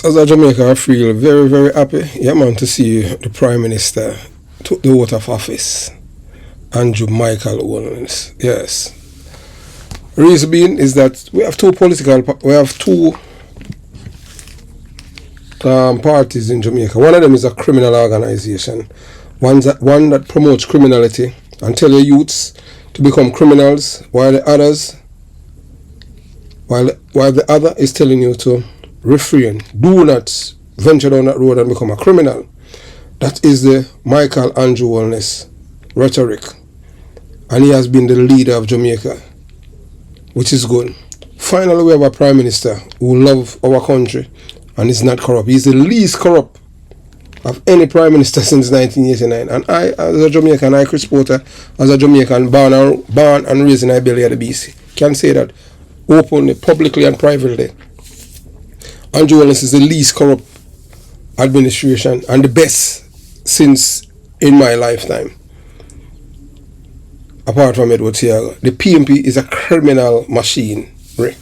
As a Jamaican, I feel very, very happy, yeah man, to see the Prime Minister took the oath of office, Andrew Michael Holness. Yes. Reason being is that we have two parties in Jamaica. One of them is a criminal organization, one that promotes criminality and tell your youths to become criminals, while the other is telling you to refrain. Do not venture down that road and become a criminal. That is the Michael Andrew Holness rhetoric. And he has been the leader of Jamaica, which is good. Finally, we have a Prime Minister who loves our country and is not corrupt. He's the least corrupt of any Prime Minister since 1989. And I, as a Jamaican, Chris Porter, as a Jamaican, born and raised in Iberia, the BC, can say that openly, publicly and privately. Andrew Holness is the least corrupt administration and the best since in my lifetime. Apart from Edward Tiago. The PMP is a criminal machine. Right?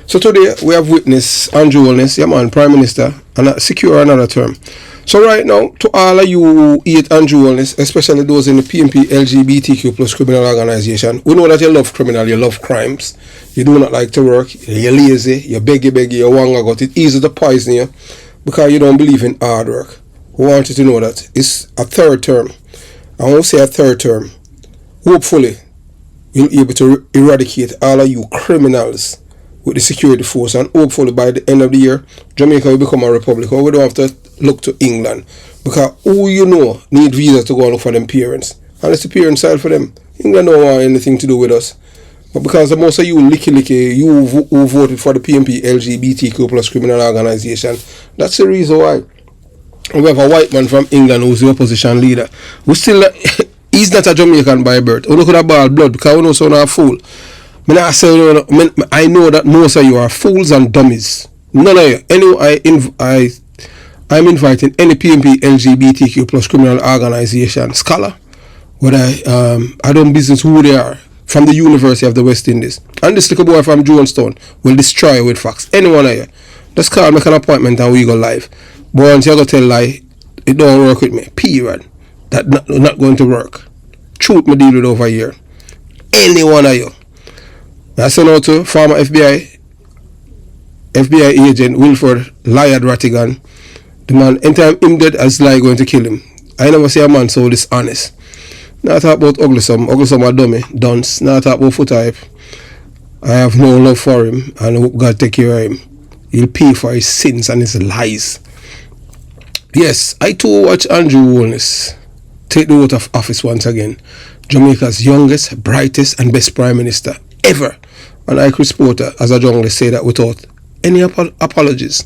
So today we have witnessed Andrew Holness, yeah man, Prime Minister, and secure another term. So right now, to all of you who hate Andrew Holness, especially those in the PMP LGBTQ plus criminal organization, we know that you love criminal, you love crimes, you do not like to work, you're lazy, you're beggy, you wanga got it easy to poison you because you don't believe in hard work. We want you to know that it's a third term. I won't say a third term. Hopefully, we'll be able to eradicate all of you criminals with the security force, and hopefully by the end of the year, Jamaica will become a republic, or we don't have to look to England, because who you know need visa to go and look for them parents, and it's the parents side for them. England don't want anything to do with us, but because the most of you licky, you who voted for the PMP LGBTQ plus criminal organization, that's the reason why. We have a white man from England who's the opposition leader. We still he's not a Jamaican by birth. We look at that bald blood because we know so not a fool. I know that most of you are fools and dummies. None of you. Anyway, I'm inviting any PMP LGBTQ plus criminal organization scholar, whether I don't business who they are, from the University of the West Indies. And this little boy from Jonestown will destroy you with facts. Any one of you. Just call, make an appointment and we go live. But once you go tell lie, it don't work with me. Period. That not going to work. Truth me deal with over here. Any one of you. I send out to former FBI agent Wilford Lyad Rattigan. The man, anytime him dead, as lie going to kill him. I never see a man so dishonest. Now talk about Ugly-some a dummy, dunce. Now talk about foot type. I have no love for him, and I hope God take care of him. He'll pay for his sins and his lies. Yes, I too watch Andrew Holness take the oath of office once again. Jamaica's youngest, brightest, and best Prime Minister ever. And I, Chris Porter, as a journalist, say that without any apologies.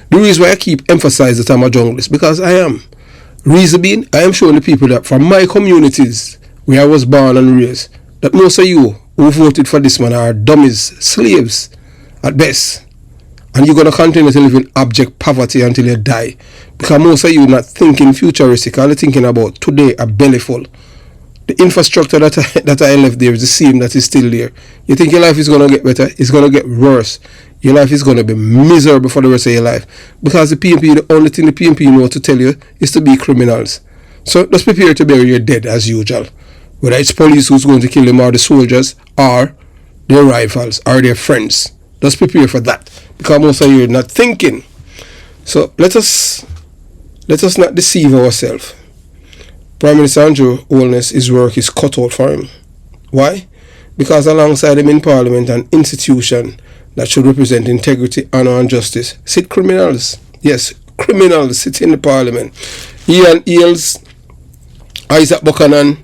The reason why I keep emphasizing that I'm a journalist, because I am. Reason being, I am showing the people that from my communities, where I was born and raised, that most of you who voted for this man are dummies, slaves, at best. And you're going to continue to live in abject poverty until you die. Because most of you not thinking futuristic, all you're thinking about today a belly full. The infrastructure that I left there is the same that is still there. You think your life is going to get better? It's going to get worse. Your life is going to be miserable for the rest of your life. Because the PMP, the only thing the PMP know to tell you is to be criminals. So just prepare to bury your dead as usual. Whether it's police who's going to kill them, or the soldiers, or their rivals, or their friends. Just prepare for that. Because most of you are not thinking. So let us not deceive ourselves. Prime Minister Andrew Holness, his work is cut out for him. Why? Because alongside him in Parliament, an institution that should represent integrity, honor and justice, sit criminals. Yes, criminals sit in the Parliament. Ian Eales, Isaac Buchanan,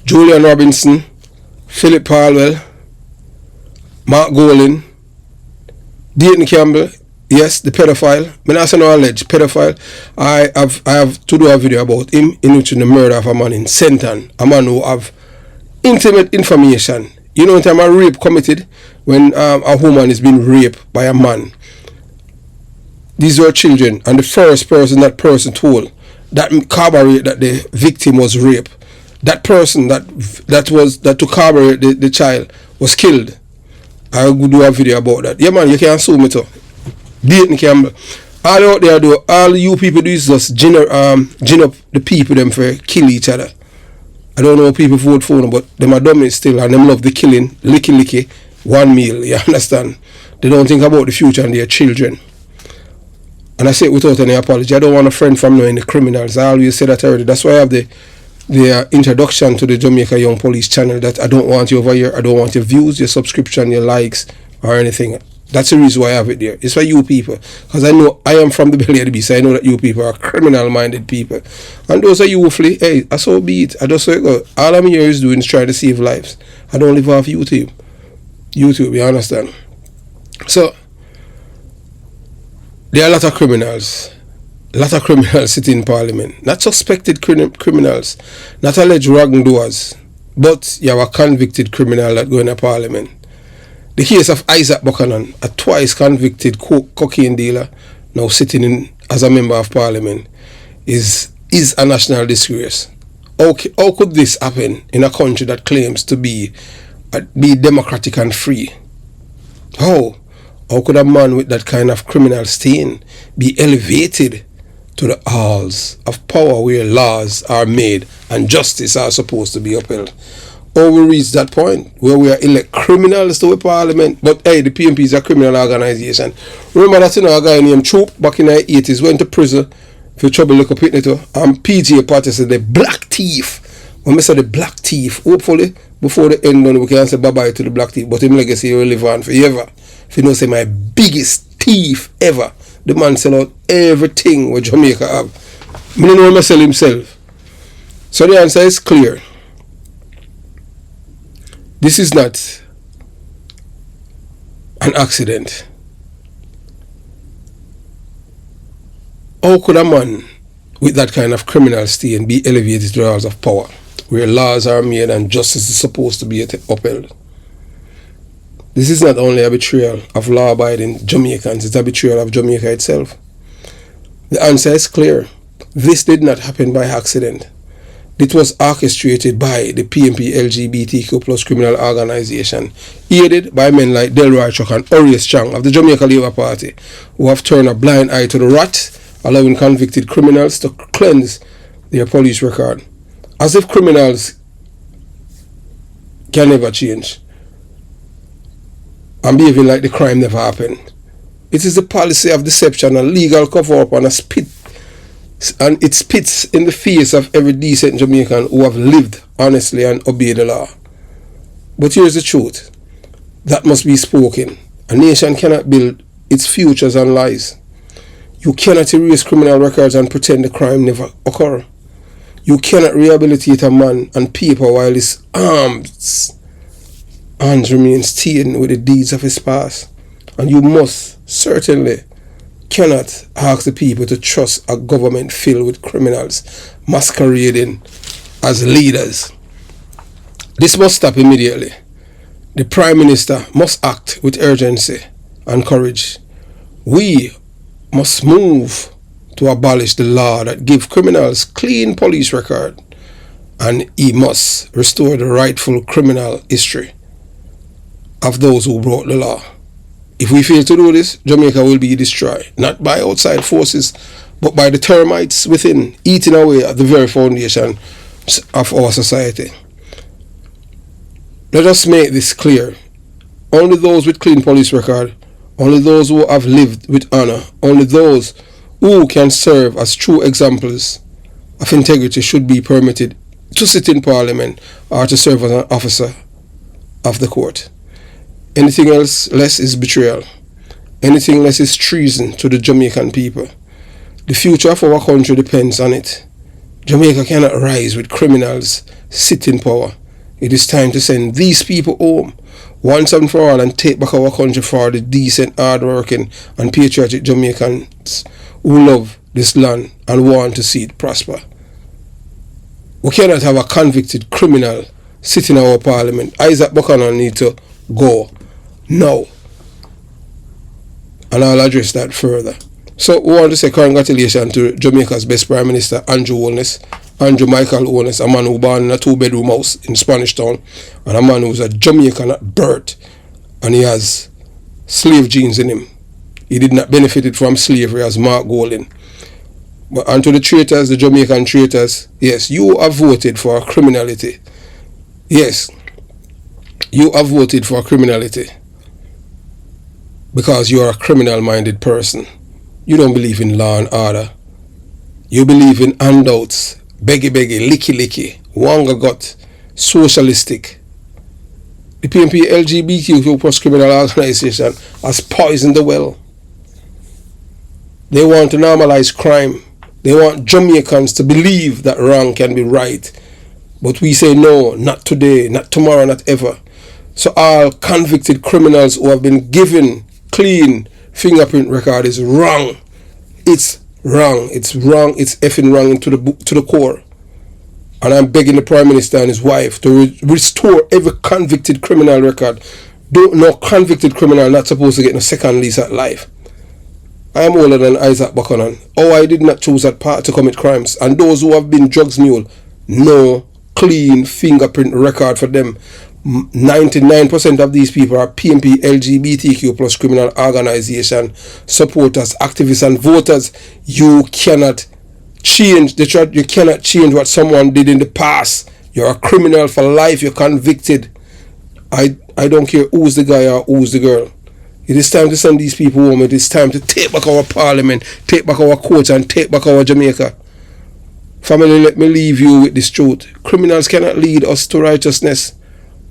Julian Robinson, Philip Palwell, Mark Golin, Dayton Campbell, yes, the pedophile. I not say no alleged pedophile. I have to do a video about him in which the murder of a man in Senton, a man who have intimate information. You know, in time a rape committed, when a woman is being raped by a man. These were children, and the first person that person told that corroborate that the victim was raped. That person that to corroborate the child was killed. I will do a video about that. Yeah man, you can sue me too. Dayton Campbell. All out there do, all you people do is just gin up the people them for kill each other. I don't know how people vote for them, but them are dumb still, and them love the killing, licky, one meal, you understand? They don't think about the future and their children. And I say it without any apology. I don't want a friend from knowing the criminals. I always say that already. That's why I have the introduction to the Jamaica Young Police channel, that I don't want you over here. I don't want your views, your subscription, your likes, or anything. That's the reason why I have it there. It's for you people. Because I know I am from the belly of the beast. I know that you people are criminal-minded people. And those are youthfully, hey, I so be it. I just say, go. All I'm here is doing is trying to save lives. I don't live off YouTube. YouTube, you understand? So, there are a lot of criminals. A lot of criminals sitting in Parliament. Not suspected criminals. Not alleged wrongdoers. But you have a convicted criminal that go in a Parliament. The case of Isaac Buchanan, a twice convicted cocaine dealer, now sitting in as a member of Parliament, is a national disgrace. How could this happen in a country that claims to be democratic and free? How could a man with that kind of criminal stain be elevated to the halls of power where laws are made and justice are supposed to be upheld? Or we reach that point where we are elect criminals to a Parliament, but hey, the PMP is a criminal organization. Remember that a guy named Troop back in the 80s went to prison for trouble look up it, and PGA party said the black thief. When I say the black thief, hopefully before the end we can say bye bye to the black thief, but his legacy will live on forever. If you know, say my biggest thief ever. The man sell out everything what Jamaica have. I don't know him sell himself. So the answer is clear. This is not an accident. How could a man with that kind of criminal stain be elevated to the halls of power, where laws are made and justice is supposed to be upheld? This is not only a betrayal of law-abiding Jamaicans, it's a betrayal of Jamaica itself. The answer is clear. This did not happen by accident. It was orchestrated by the PMP LGBTQ plus criminal organization, aided by men like Delroy Chuck and Orius Chang of the Jamaica Labour Party, who have turned a blind eye to the rot, allowing convicted criminals to cleanse their police record. As if criminals can never change and behaving like the crime never happened. It is the policy of deception and legal cover-up and it spits in the face of every decent Jamaican who have lived honestly and obeyed the law. But here's the truth that must be spoken. A nation cannot build its futures on lies. You cannot erase criminal records and pretend the crime never occurred. You cannot rehabilitate a man on paper while his hands remain stained with the deeds of his past. And you must certainly cannot ask the people to trust a government filled with criminals masquerading as leaders. This must stop immediately. The Prime Minister must act with urgency and courage. We must move to abolish the law that gives criminals clean police record, and he must restore the rightful criminal history of those who broke the law. If we fail to do this, Jamaica will be destroyed, not by outside forces, but by the termites within, eating away at the very foundation of our society. Let us make this clear. Only those with clean police record, only those who have lived with honor, only those who can serve as true examples of integrity should be permitted to sit in Parliament or to serve as an officer of the court. Anything else less is betrayal. Anything less is treason to the Jamaican people. The future of our country depends on it. Jamaica cannot rise with criminals sit in power. It is time to send these people home once and for all and take back our country for the decent, hard-working and patriotic Jamaicans who love this land and want to see it prosper. We cannot have a convicted criminal sit in our Parliament. Isaac Buchanan needs to go now. And I'll address that further. So we want to say congratulations to Jamaica's best Prime Minister, Holness, Andrew Michael Holness, a man who born in a 2-bedroom house in Spanish Town, and a man who's a Jamaican at birth, and he has slave genes in him. He did not benefit from slavery as Mark Golding. But unto the traitors, the Jamaican traitors, yes, you have voted for criminality. Yes, you have voted for criminality because you are a criminal-minded person. You don't believe in law and order. You believe in handouts, beggy, licky, wanga gut, socialistic. The PNP LGBTQ plus criminal organization has poisoned the well. They want to normalize crime. They want Jamaicans to believe that wrong can be right. But we say no, not today, not tomorrow, not ever. So all convicted criminals who have been given clean fingerprint record is wrong. It's wrong. It's wrong. It's effing wrong to the core. And I'm begging the Prime Minister and his wife to restore every convicted criminal record. No convicted criminal not supposed to get no second lease at life. I am older than Isaac Buchanan. Oh, I did not choose that part to commit crimes. And those who have been drugs mule, no clean fingerprint record for them. 99% of these people are PNP LGBTQ plus criminal organization supporters, activists and voters. You cannot change you cannot change what someone did in the past. You're a criminal for life. You're convicted. I don't care who's the guy or who's the girl. It is time to send these people home. It is time to take back our parliament, take back our courts and take back our Jamaica. Family, let me leave you with this truth. Criminals cannot lead us to righteousness.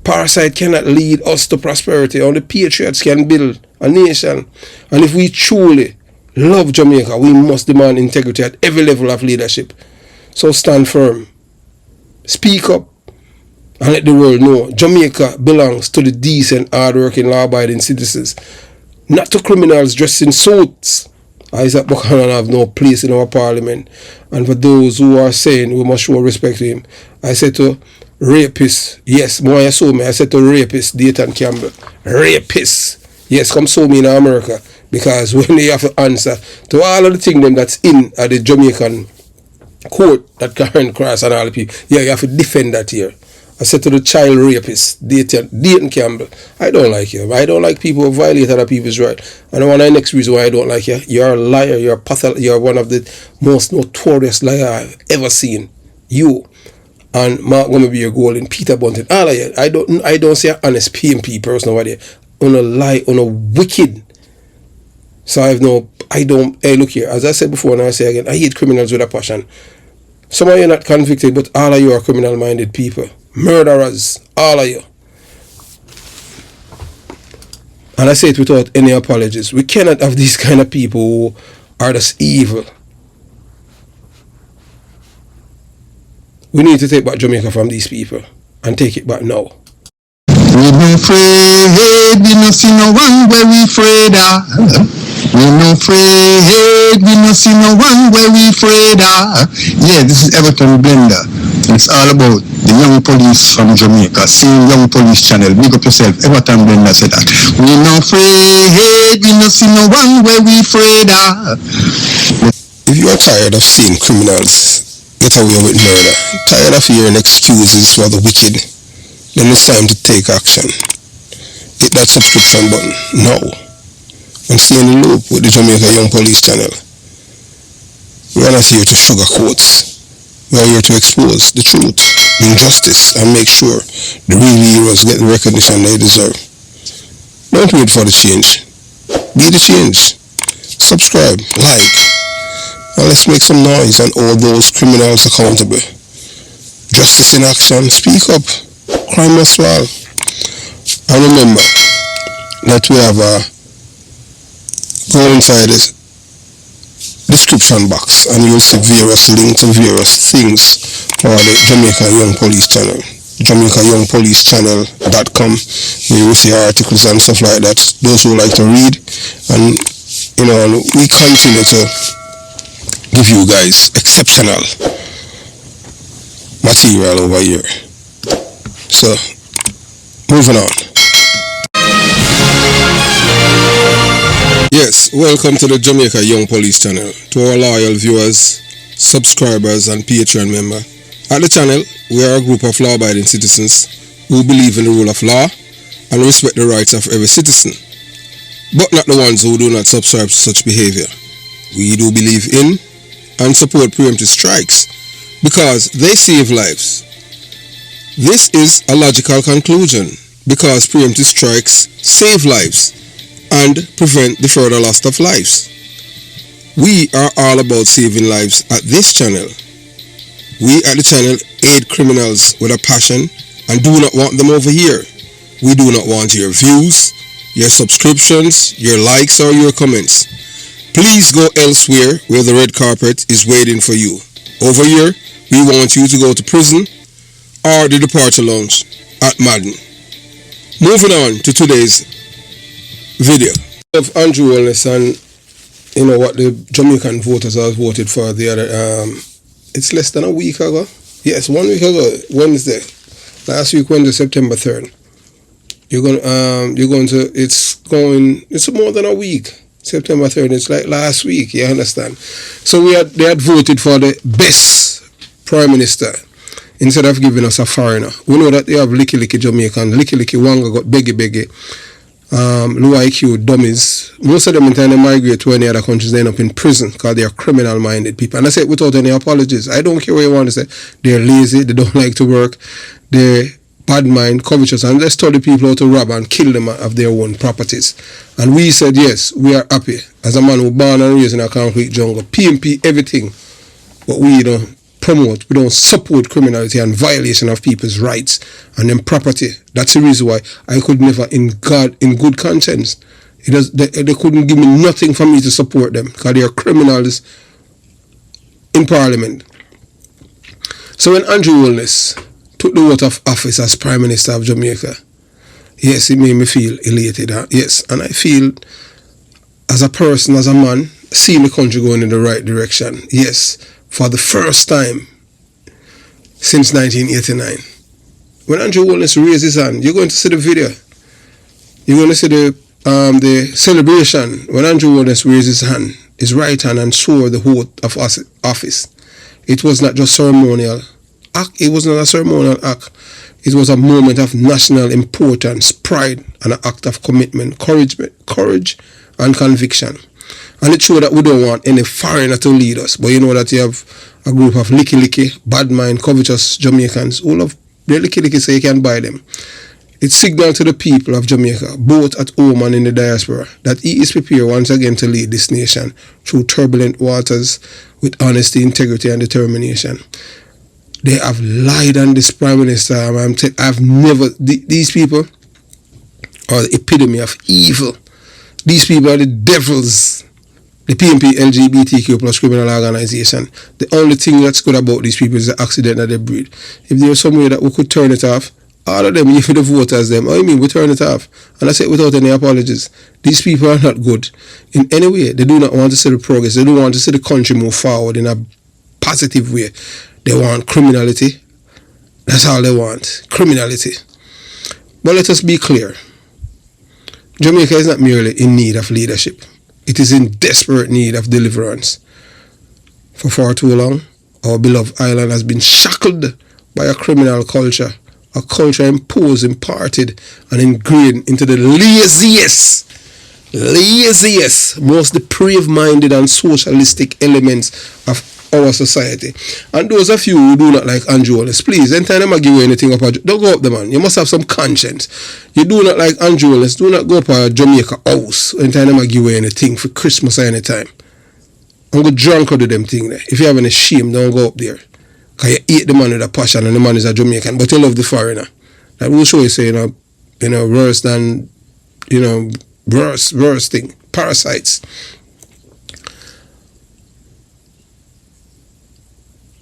Parasite cannot lead us to prosperity. Only patriots can build a nation. And if we truly love Jamaica, we must demand integrity at every level of leadership. So stand firm. Speak up and let the world know Jamaica belongs to the decent, hard-working, law-abiding citizens, not to criminals dressed in suits. Isaac Buchanan have no place in our parliament. And for those who are saying we must show respect to him, I said to rapists, yes, more you saw me, I said to rapists, Dayton Campbell, rapists, yes, come sue me in America, because when they have to answer to all of the things them that's in at the Jamaican court, that Karen Cross and all the people, yeah, you have to defend that here. I said to the child rapist, Dayton Campbell, I don't like you. I don't like people who violate other people's rights. And one of the next reason why I don't like you, you're a liar, you're one of the most notorious liars I've ever seen. You and Mark going to be your goal in Peter Bunting. All of you. I don't say an honest PMP person over there. On a lie, on a wicked. So hey, look here, as I said before and I say again, I hate criminals with a passion. Some of you are not convicted, but all of you are criminal-minded people. Murderers, all of you. And I say it without any apologies. We cannot have these kind of people who are just evil. We need to take back Jamaica from these people and take it back now. We no afraid, we no see no one where we afraid of. We no afraid, we no see no one where we afraid of. Yeah, this is Everton Blender. It's all about the young police from Jamaica. See Young Police Channel. Big up yourself. Everton Blender said that. We no afraid, we no see no one where we afraid of. If you are tired of seeing criminals get away with murder, tired of hearing excuses for the wicked, then it's time to take action. Hit that subscription button now and stay in the loop with the Jamaica Young Police Channel. We are not here to sugarcoat. We are here to expose the truth, injustice, and make sure the real heroes get the recognition they deserve. Don't wait for the change. Be the change. Subscribe, like, and let's make some noise and hold those criminals accountable. Justice in action. Speak up. Crime must fall. And remember that we have go inside this description box and you'll see various links to various things for the Jamaica Young Police Channel. JamaicaYoungPoliceChannel.com. You will see articles and stuff like that. Those who like to read, and we continue to give you guys exceptional material over here. So, moving on. Yes, welcome to the Jamaica Young Police Channel. To our loyal viewers, subscribers and Patreon members. At the channel, we are a group of law-abiding citizens who believe in the rule of law and respect the rights of every citizen. but not the ones who do not subscribe to such behavior. We do believe in and support preemptive strikes because they save lives. This is a logical conclusion because preemptive strikes save lives and prevent the further loss of lives. We are all about saving lives at this channel. We at the channel aid criminals with a passion and do not want them over here. We do not want your views, your subscriptions, your likes or your comments. Please go elsewhere where the red carpet is waiting for you. Over here, we want you to go to prison or the departure lounge at Madden. Moving on to today's video. Of Andrew Holness and what the Jamaican voters have voted for the other, it's less than a week ago. Yes, 1 week ago, Wednesday. Last week, Wednesday, September 3rd. It's more than a week. September 3rd, it's like last week, you understand? So they had voted for the best Prime Minister instead of giving us a foreigner. We know that they have licky Jamaican, licky Wanga got beggy, low IQ dummies. Most of them in time they migrate to any other countries, they end up in prison because they are criminal-minded people. And I say it without any apologies. I don't care what you want to say. They're lazy, they don't like to work, they're bad mind, covetous, and they study people how to rob and kill them of their own properties. And we said, yes, we are happy. As a man who born and raised in a concrete jungle, PMP, everything. But we don't promote, we don't support criminality and violation of people's rights and their property. That's the reason why I could never, in good conscience, they couldn't give me nothing for me to support them because they are criminals in Parliament. So when Andrew Holness took the oath of office as Prime Minister of Jamaica, yes, it made me feel elated. Yes, and I feel as a person, as a man, seeing the country going in the right direction. Yes, for the first time since 1989. When Andrew Holness raised his hand, you're going to see the video. You're going to see the celebration when Andrew Holness raised his hand, his right hand, and swore the oath of office. It was not just ceremonial act. It was not a ceremonial act. It was a moment of national importance, pride, and an act of commitment, courage, and conviction. And it showed that we don't want any foreigner to lead us. But you know that you have a group of licky, bad mind, covetous Jamaicans. All of their licky say you can buy them. It signaled to the people of Jamaica, both at home and in the diaspora, that he is prepared once again to lead this nation through turbulent waters with honesty, integrity, and determination. They have lied on this Prime Minister. These people are the epitome of evil. These people are the devils. The PMP LGBTQ plus criminal organization. The only thing that's good about these people is the accident that they breed. If there was some way that we could turn it off, all of them, even the voters, them, I mean, we turn it off. And I say it without any apologies. These people are not good in any way. They do not want to see the progress. They don't want to see the country move forward in a positive way. They want criminality. That's all they want. Criminality. But let us be clear. Jamaica is not merely in need of leadership. It is in desperate need of deliverance. For far too long, our beloved island has been shackled by a criminal culture. A culture imposed, imparted, and ingrained into the laziest, most depraved-minded and socialistic elements of our society. And those of you who do not like Andrew Holness, please, anytime I give you anything up, don't go up the man. You must have some conscience. You do not like Andrew Holness, do not go up a Jamaica house anytime I give you anything for Christmas or anytime. I'm going to drunk out of them thing there. If you have any shame, don't go up there. Because you hate the man with a passion and the man is a Jamaican, but you love the foreigner. That will show you, say, worse than, worse thing. Parasites.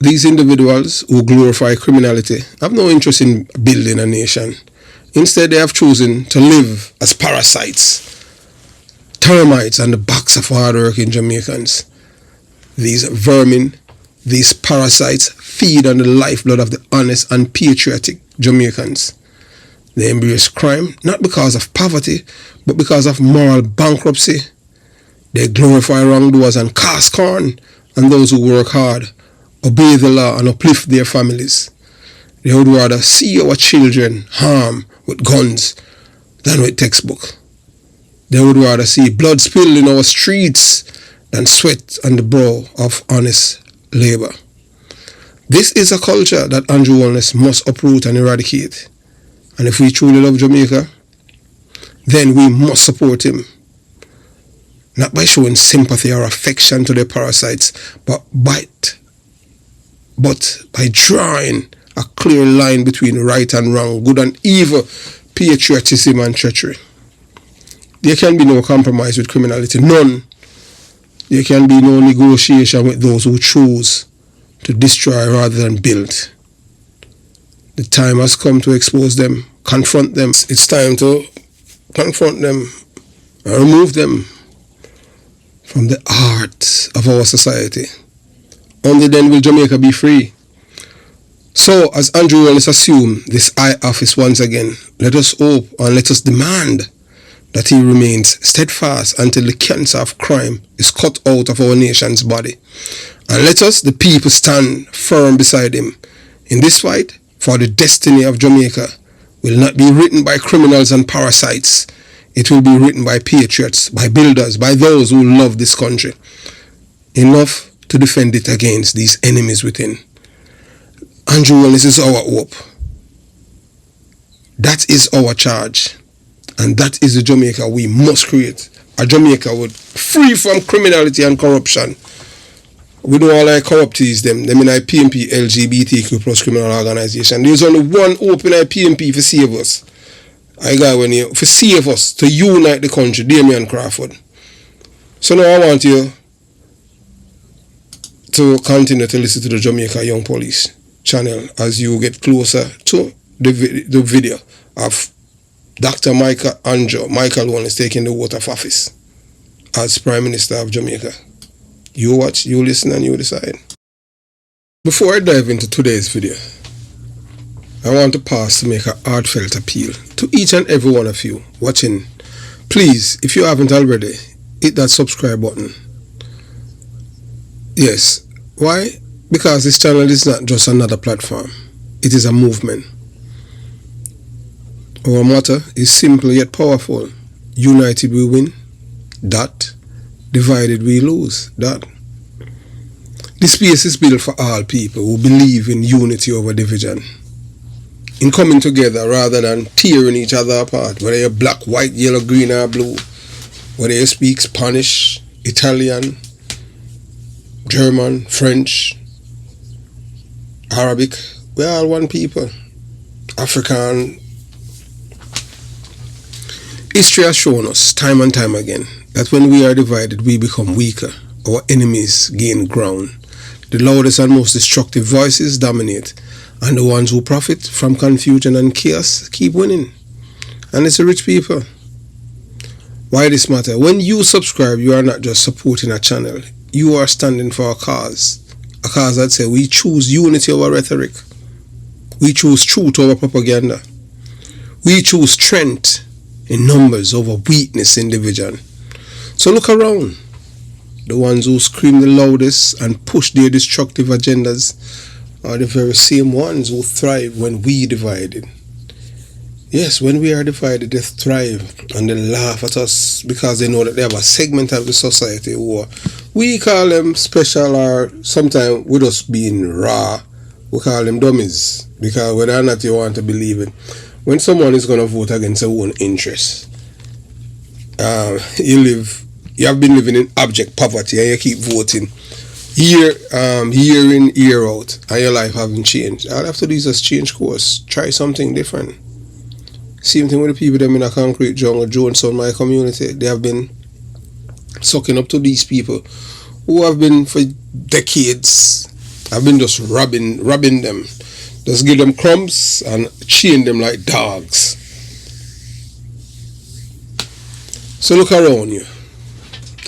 These individuals who glorify criminality have no interest in building a nation. Instead, they have chosen to live as parasites, termites on the backs of hard-working Jamaicans. These vermin, these parasites feed on the lifeblood of the honest and patriotic Jamaicans. They embrace crime not because of poverty, but because of moral bankruptcy. They glorify wrongdoers and cast scorn on those who work hard, obey the law, and uplift their families. They would rather see our children harmed with guns than with textbook. They would rather see blood spilled in our streets than sweat on the brow of honest labor. This is a culture that Andrew Holness must uproot and eradicate. And if we truly love Jamaica, then we must support him. Not by showing sympathy or affection to the parasites, but by drawing a clear line between right and wrong, good and evil, patriotism and treachery. There can be no compromise with criminality, none. There can be no negotiation with those who choose to destroy rather than build. The time has come to expose them, confront them. It's time to confront them and remove them from the heart of our society. Only then will Jamaica be free. So, as Andrew Holness assumed this high office once again, let us hope and let us demand that he remains steadfast until the cancer of crime is cut out of our nation's body. And let us, the people, stand firm beside him in this fight, for the destiny of Jamaica will not be written by criminals and parasites. It will be written by patriots, by builders, by those who love this country enough to defend it against these enemies within. Andrew Holness is our hope. That is our charge. And that is the Jamaica we must create. A Jamaica free from criminality and corruption. We don't all like corruptees them in a PMP LGBTQ plus criminal organization. There's only one hope in a PMP for save us. I got when you for save us, to unite the country, Damian Crawford. So now I want you to continue to listen to the Jamaica Young Police channel as you get closer to the video of Dr. Michael Holness taking the oath of office as Prime Minister of Jamaica. You watch, you listen, and you decide. Before I dive into today's video, I want to pause to make a heartfelt appeal to each and every one of you watching. Please, if you haven't already, hit that subscribe button. Yes. Why? Because this channel is not just another platform. It is a movement. Our motto is simple yet powerful. United we win. Divided we lose. This space is built for all people who believe in unity over division, in coming together rather than tearing each other apart, whether you're black, white, yellow, green or blue, whether you speak Spanish, Italian, German, French, Arabic. We're all one people. African. History has shown us time and time again that when we are divided, we become weaker. Our enemies gain ground. The loudest and most destructive voices dominate, and the ones who profit from confusion and chaos keep winning. And it's the rich people. Why this matter? When you subscribe, you are not just supporting a channel. You are standing for a cause. A cause that says we choose unity over rhetoric. We choose truth over propaganda. We choose strength in numbers over weakness in division. So look around. The ones who scream the loudest and push their destructive agendas are the very same ones who thrive when we divided. Yes, when we are divided, they thrive and they laugh at us because they know that they have a segment of the society who we call them special, or sometimes with us being raw, we call them dummies, because whether or not you want to believe it, when someone is going to vote against their own interests, you have been living in abject poverty and you keep voting year in, year out, and your life haven't changed. All I have to do is just change course, try something different. Same thing with the people them in a concrete jungle, Jones on my community. They have been sucking up to these people who have been for decades. I've been just robbing them. Just give them crumbs and chain them like dogs. So look around you.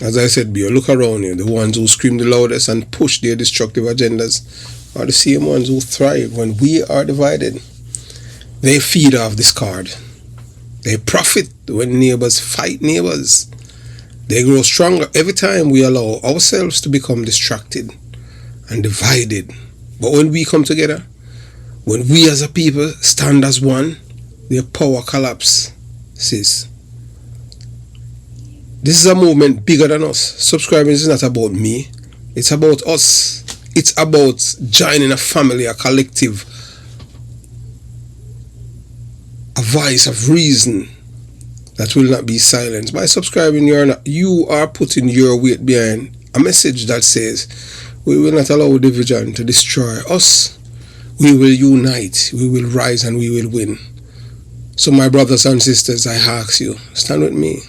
As I said, look around you. The ones who scream the loudest and push their destructive agendas are the same ones who thrive when we are divided. They feed off discord. They profit when neighbors fight neighbors. They grow stronger every time we allow ourselves to become distracted and divided. But when we come together, when we as a people stand as one, their power collapses. This is a movement bigger than us. Subscribing is not about me. It's about us. It's about joining a family, a collective, a voice of reason that will not be silenced. By subscribing, you are putting your weight behind a message that says, we will not allow division to destroy us. We will unite, we will rise, and we will win. So my brothers and sisters, I ask you, stand with me.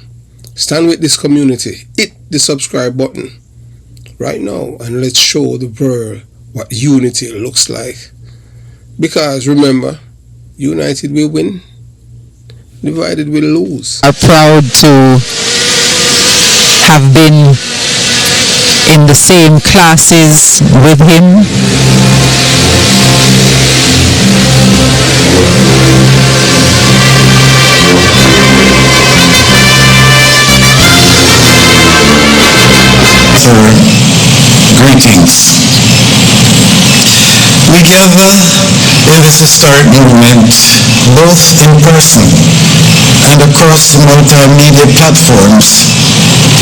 Stand with this community. Hit the subscribe button right now and let's show the world what unity looks like. Because remember, united we win, divided we lose. Are proud to have been in the same classes with him. Greetings. We gather in this historic movement both in person and across the multimedia platforms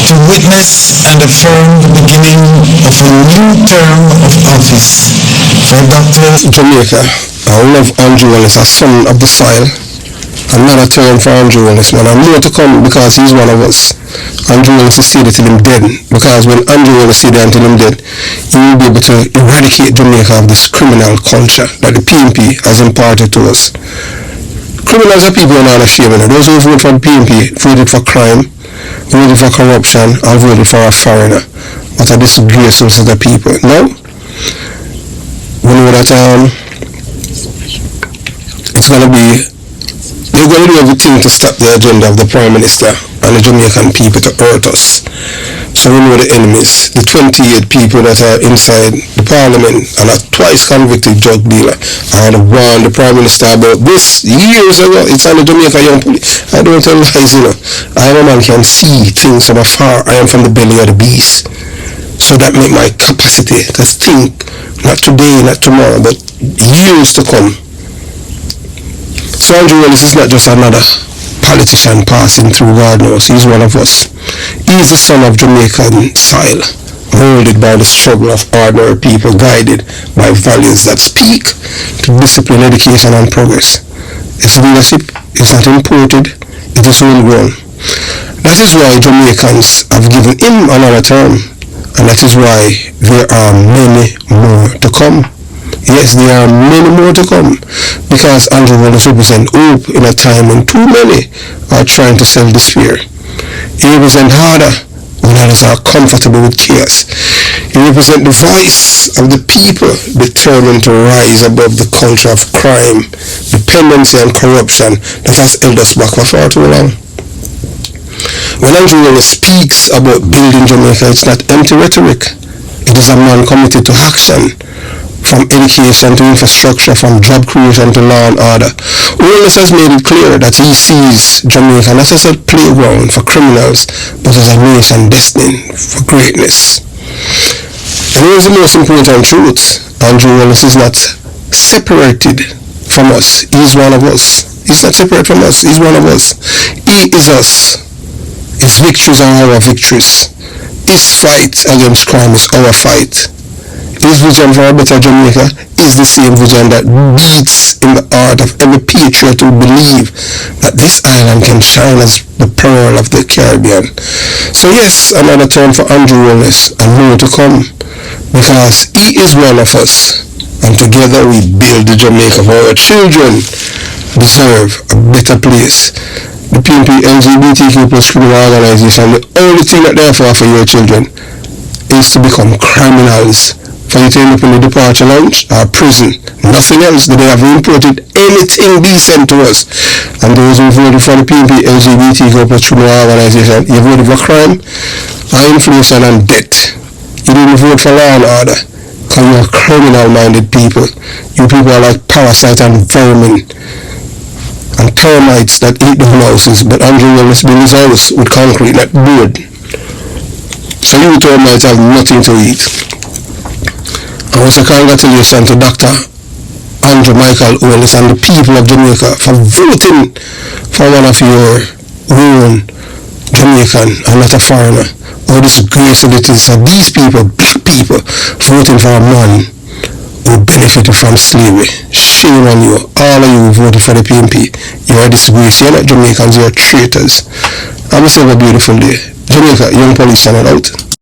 to witness and affirm the beginning of a new term of office for Dr. Jamaica. I love Andrew Holness, a son of the soil. Another term for Andrew Holness, man. And more to come because he's one of us. Andrew Holness is seated till him dead. Because when Andrew Holness is seated until him dead, he will be able to eradicate Jamaica of this criminal culture that the PMP has imparted to us. Criminals are people who are not ashamed. Those who voted for the PMP voted for crime, voted for corruption, and voted for a foreigner. What a disgraceful set of people. Now, we know that it's going to be, they're going to do everything to stop the agenda of the Prime Minister and the Jamaican people to hurt us. So we know the enemies, the 28 people that are inside the Parliament and a twice convicted drug dealer. I had warned the Prime Minister about this years ago. It's on the Jamaica Young Police. I don't tell lies, you know. I am a man can see things from afar. I am from the belly of the beast. So that make my capacity to think, not today, not tomorrow, but years to come. So Andrew Holness is not just another politician passing through, God knows. He's one of us. He is the son of Jamaican soil, molded by the struggle of ordinary people, guided by values that speak to discipline, education, and progress. His leadership is not imported, it is homegrown. That is why Jamaicans have given him another term, and that is why there are many more to come. Yes, there are many more to come, because Andrew Holness represents hope in a time when too many are trying to sell despair. He represents harder when others are comfortable with chaos. He represents the voice of the people determined to rise above the culture of crime, dependency, and corruption that has held us back for far too long. When Andrew Holness speaks about building Jamaica, it's not empty rhetoric. It is a man committed to action. From education to infrastructure, from job creation to law and order. Holness has made it clear that he sees Jamaica not as a playground for criminals, but as a nation destined for greatness. And here's the most important truth. Andrew Holness is not separated from us. He's one of us. He's not separate from us. He's one of us. He is us. His victories are our victories. His fight against crime is our fight. His vision for a better Jamaica is the same vision that beats in the heart of every patriot who believes that this island can shine as the pearl of the Caribbean. So yes, another term for Andrew Holness, and more to come, because he is one of us, and together we build the Jamaica for our children deserve a better place. The PMP LGBTQ plus criminal organization, the only thing that they offer for your children is to become criminals. For you to end up in the departure lounge or prison. Nothing else. They have imported anything decent to us. And those who voted for the PMP LGBTQ plus criminal organization, you voted for crime, high inflation, and debt. You didn't vote for law and order because you're criminal-minded people. You people are like parasites and vermin and termites that eat down houses. But Andrew Holness built his house with concrete, not wood. So you termites have nothing to eat. I want to congratulations to Dr. Andrew Michael Holness and the people of Jamaica for voting for one of your own Jamaican and not a foreigner. How disgraceful it is that these people, black people, voting for a man who benefited from slavery. Shame on you. All of you who voted for the PNP. You're a disgrace. You're not Jamaicans, you're traitors. Have yourself a beautiful day. Jamaica, young police standing out.